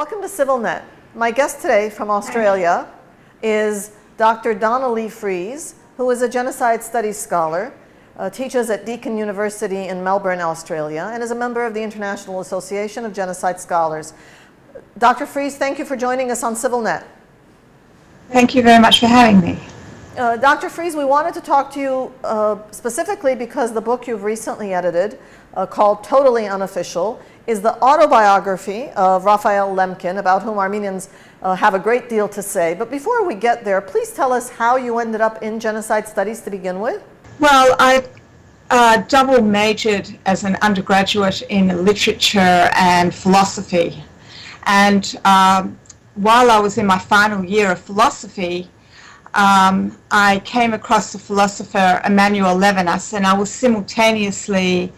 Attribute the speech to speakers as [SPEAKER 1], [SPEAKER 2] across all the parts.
[SPEAKER 1] welcome to CivilNet. My guest today from Australia is Dr. Donna-Lee Frieze, who is a Genocide Studies scholar, teaches at Deakin University in Melbourne, Australia, and is a member of the International Association of Genocide Scholars. Dr. Frieze, thank you for joining us on CivilNet.
[SPEAKER 2] Thank you very much for having me.
[SPEAKER 1] Dr. Frieze, we wanted to talk to you specifically because the book you've recently edited, called Totally Unofficial, is the autobiography of Raphael Lemkin, about whom Armenians have a great deal to say. But before we get there, please tell us how you ended up in Genocide Studies to begin with.
[SPEAKER 2] Well, I double majored as an undergraduate in literature and philosophy. And while I was in my final year of philosophy, I came across the philosopher Emmanuel Levinas, and I was simultaneously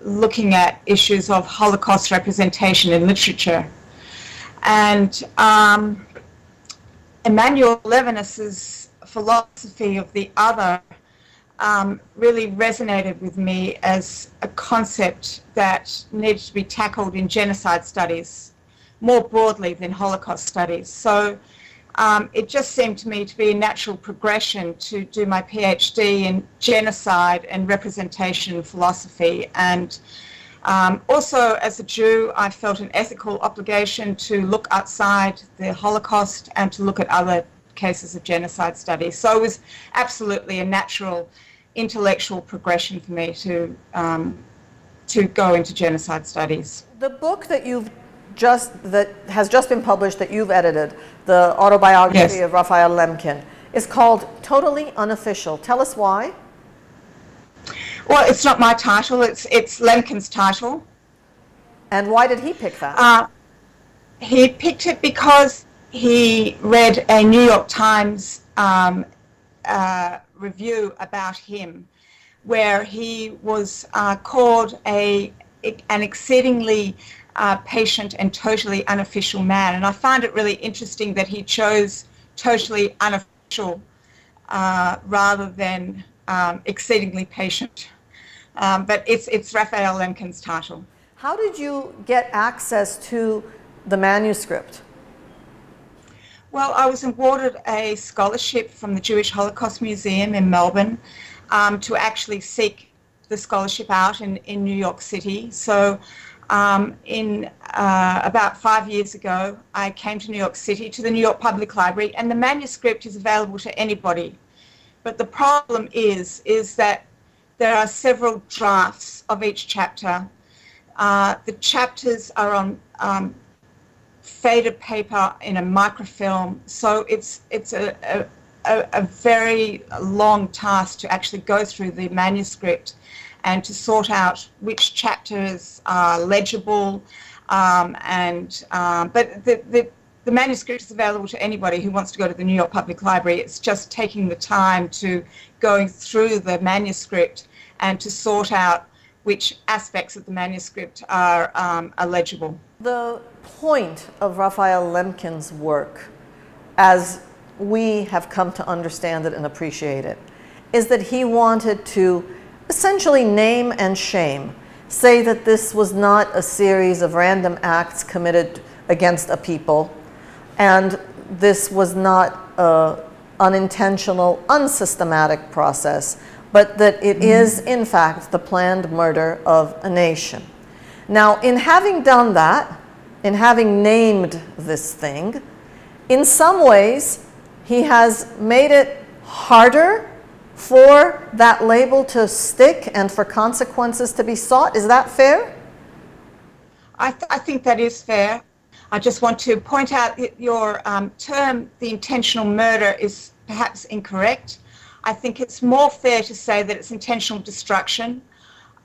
[SPEAKER 2] looking at issues of Holocaust representation in literature. And Emmanuel Levinas's philosophy of the other really resonated with me as a concept that needed to be tackled in genocide studies more broadly than Holocaust studies. So it just seemed to me to be a natural progression to do my PhD in genocide and representation philosophy. And also, as a Jew, I felt an ethical obligation to look outside the Holocaust and to look at other cases of genocide studies. So it was absolutely a natural intellectual progression for me to go into genocide studies.
[SPEAKER 1] The book that has just been published, that you've edited, the Autobiography of Raphael Lemkin, is called Totally Unofficial. Tell us why.
[SPEAKER 2] Well, it's not my title, it's Lemkin's title.
[SPEAKER 1] And why did he pick that?
[SPEAKER 2] He picked it because he read a New York Times review about him, where he was called an exceedingly patient and totally unofficial man. And I find it really interesting that he chose totally unofficial rather than exceedingly patient. But it's Raphael Lemkin's title.
[SPEAKER 1] How did you get access to the manuscript?
[SPEAKER 2] Well, I was awarded a scholarship from the Jewish Holocaust Museum in Melbourne to actually seek the scholarship out in New York City. So about 5 years ago, I came to New York City to the New York Public Library, and the manuscript is available to anybody. But the problem is that there are several drafts of each chapter. The chapters are on faded paper in a microfilm, so it's a very long task to actually go through the manuscript and to sort out which chapters are legible. But the manuscript is available to anybody who wants to go to the New York Public Library. It's just taking the time to going through the manuscript and to sort out which aspects of the manuscript are legible.
[SPEAKER 1] The point of Raphael Lemkin's work, as we have come to understand it and appreciate it, is that he wanted to essentially name and shame, say that this was not a series of random acts committed against a people, and this was not an unintentional, unsystematic process, but that it is, in fact, the planned murder of a nation. Now, in having done that, in having named this thing, in some ways, he has made it harder for that label to stick and for consequences to be sought. Is that fair?
[SPEAKER 2] I think that is fair. I just want to point out that your term, the intentional murder, is perhaps incorrect. I think it's more fair to say that it's intentional destruction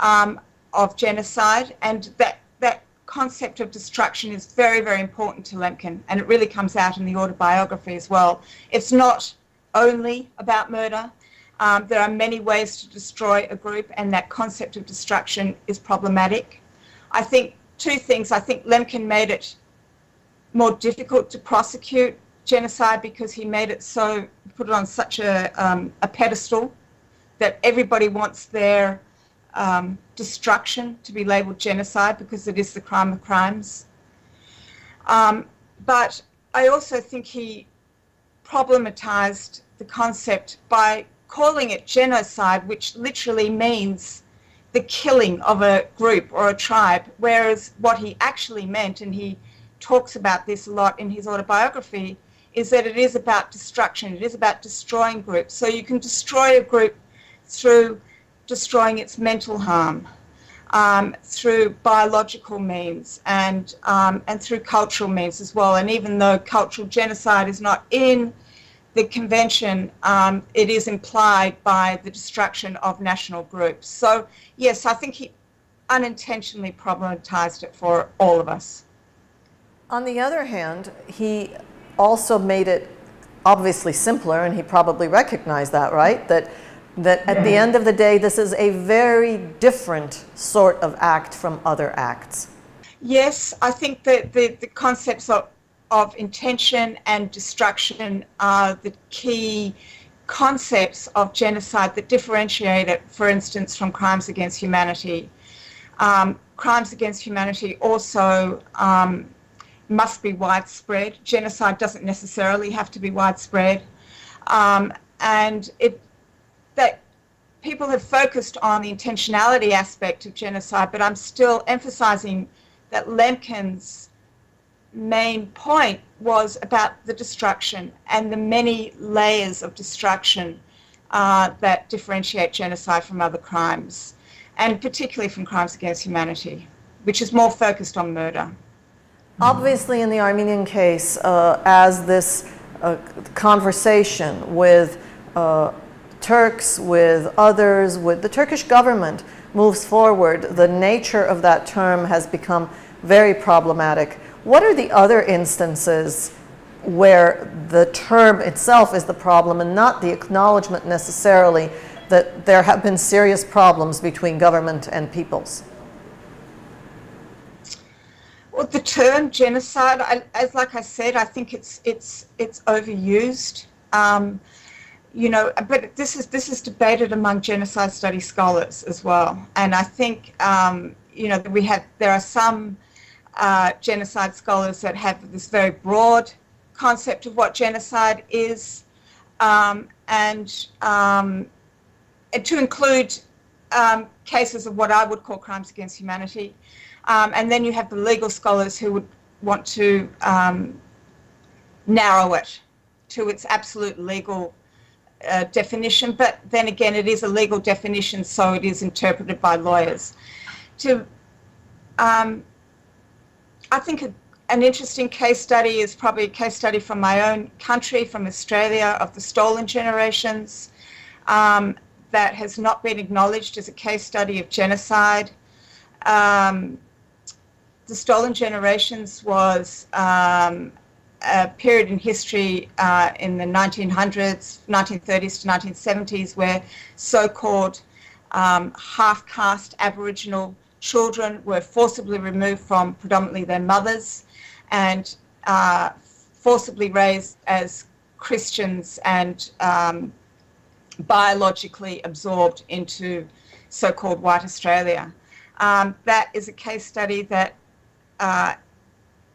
[SPEAKER 2] of genocide, and that concept of destruction is very, very important to Lemkin, and it really comes out in the autobiography as well. It's not only about murder. There are many ways to destroy a group, and that concept of destruction is problematic. I think two things. I think Lemkin made it more difficult to prosecute genocide because he made it so, put it on such a pedestal that everybody wants their destruction to be labelled genocide because it is the crime of crimes. But I also think he problematized the concept by calling it genocide, which literally means the killing of a group or a tribe, whereas what he actually meant, and he talks about this a lot in his autobiography, is that it is about destruction. It is about destroying groups. So you can destroy a group through destroying its mental harm, through biological means, and through cultural means as well. And even though cultural genocide is not in the convention, it is implied by the destruction of national groups. So yes, I think he unintentionally problematized it for all of us.
[SPEAKER 1] On the other hand, he also made it obviously simpler, and he probably recognized that, right? That at the end of the day, this is a very different sort of act from other acts.
[SPEAKER 2] Yes, I think that the concepts of intention and destruction are the key concepts of genocide that differentiate it, for instance, from crimes against humanity. Crimes against humanity also must be widespread. Genocide doesn't necessarily have to be widespread. And that people have focused on the intentionality aspect of genocide, but I'm still emphasizing that Lemkin's main point was about the destruction and the many layers of destruction that differentiate genocide from other crimes, and particularly from crimes against humanity, which is more focused on murder.
[SPEAKER 1] Obviously, in the Armenian case, as this conversation with Turks, with others, with the Turkish government moves forward, the nature of that term has become very problematic. What are the other instances where the term itself is the problem and not the acknowledgement necessarily that there have been serious problems between government and peoples?
[SPEAKER 2] Well, the term genocide, like I said, I think it's overused. You know, but this is debated among genocide study scholars as well, and I think you know, there are some genocide scholars that have this very broad concept of what genocide is, and to include cases of what I would call crimes against humanity, and then you have the legal scholars who would want to narrow it to its absolute legal definition, but then again, it is a legal definition, so it is interpreted by lawyers. I think an interesting case study is probably a case study from my own country, from Australia, of the stolen generations, that has not been acknowledged as a case study of genocide. The stolen generations was a period in history in the 1930s to 1970s where so-called half-caste Aboriginal children were forcibly removed from predominantly their mothers and forcibly raised as Christians and biologically absorbed into so-called white Australia. That is a case study that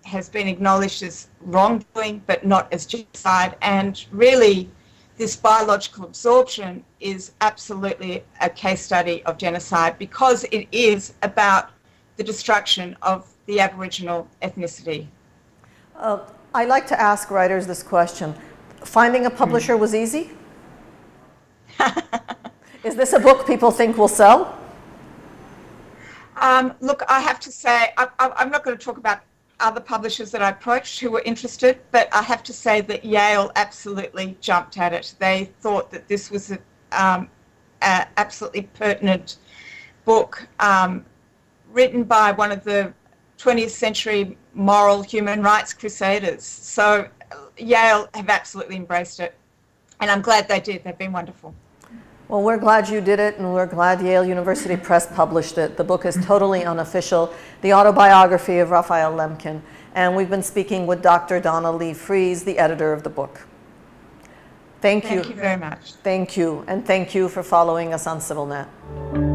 [SPEAKER 2] has been acknowledged as wrongdoing, but not as genocide. And really, this biological absorption is absolutely a case study of genocide because it is about the destruction of the Aboriginal ethnicity.
[SPEAKER 1] I like to ask writers this question. Finding a publisher was easy? Is this a book people think will sell?
[SPEAKER 2] Look, I have to say, I'm not going to talk about other publishers that I approached who were interested, but I have to say that Yale absolutely jumped at it. They thought that this was an absolutely pertinent book written by one of the 20th century moral human rights crusaders. So Yale have absolutely embraced it, and I'm glad they did. They've been wonderful.
[SPEAKER 1] Well, we're glad you did it, and we're glad Yale University Press published it. The book is Totally Unofficial, The Autobiography of Raphael Lemkin, and we've been speaking with Dr. Donna-Lee Frieze, the editor of the book. Thank you.
[SPEAKER 2] Thank you very much.
[SPEAKER 1] Thank you, and thank you for following us on CivilNet.